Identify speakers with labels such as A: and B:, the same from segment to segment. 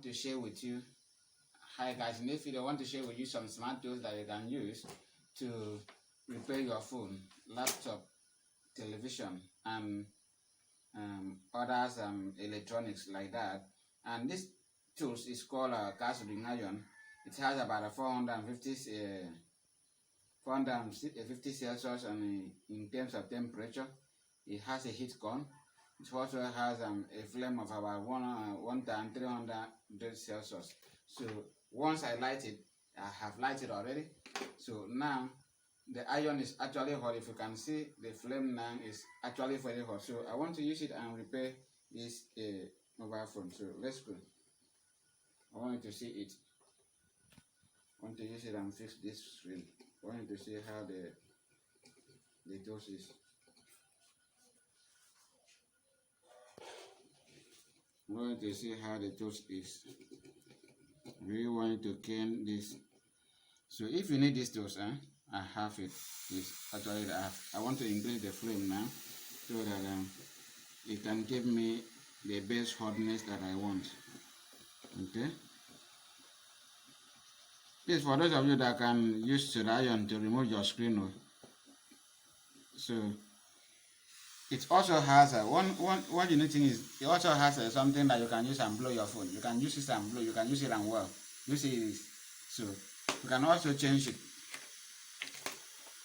A: to share with you. Hi guys, in this video I want to share with you some smart tools that you can use to repair your phone, laptop, television, and others electronics like that. And this tools is called a soldering iron. It has about a 450 Celsius, and in terms of temperature, it has a heat gun. It also has a flame of about 1300 Celsius. So once I light it, I have lighted already. So now the iron is actually hot. If you can see, the flame now is actually very hot. So I want to use it and repair this mobile phone. So let's go. I want you to see it. I want to use it and fix this screen. I want you to see how the tools is. I want you to see how the tools is. We want to clean this. So if you need these tools, I have it. It's actually I want to increase the flame now so that it can give me the best hotness that I want. Okay. This for those of you that can use the iron to remove your screen. So it also has one unique thing is it also has something that you can use and blow your phone. You can use it and blow. You can use it and well. You see this. So you can also change it.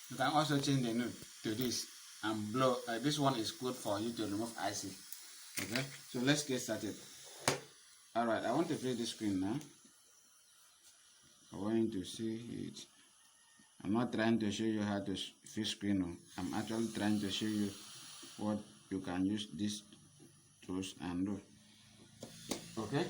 A: You can also change the node to this and blow. This one is good for you to remove IC. Okay. So let's get started. All right. I want to play this screen now. I want you to see it. I'm not trying to show you how to fix screen. I'm actually trying to show you what you can use these tools and do. Okay.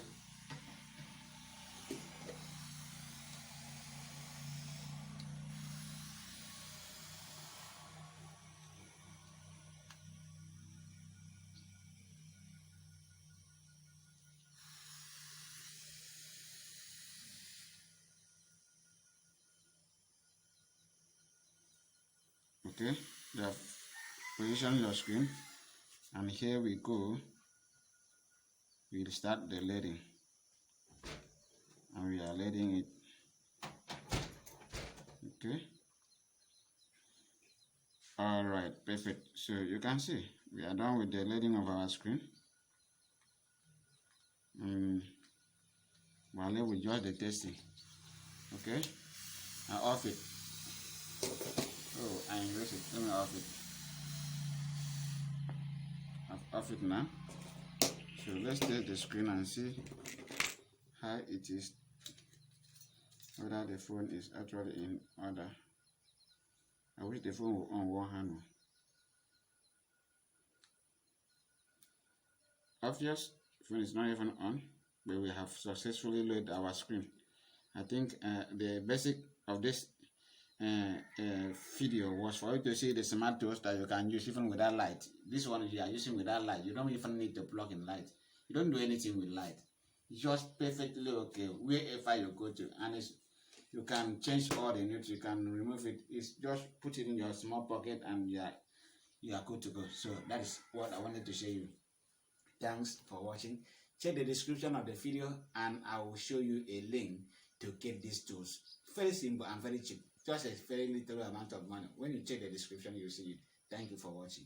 A: Okay, you have positioned your screen, and here we go. We'll start the leading, and we are leading it. Okay. All right, perfect. So you can see we are done with the leading of our screen. While we just the testing. Okay, I off it. Oh, I erase it. Let me off it. I've off it now. So let's take the screen and see how it is, whether the phone is actually in order. I wish the phone was on one hand. Obvious, phone is not even on, but we have successfully loaded our screen. I think the basic of this video was for you to see the smart tools that you can use even without light. This one you are using without light. You don't even need to plug in light. You don't do anything with light. It's just perfectly okay wherever you go to, and you can change all the notes. You can remove it. It's just put it in your small pocket and you are good to go. So that is what I wanted to show you. Thanks for watching. Check the description of the video and I will show you a link to get these tools. Very simple and very cheap. Just a very little amount of money. When you check the description, you'll see it. Thank you for watching.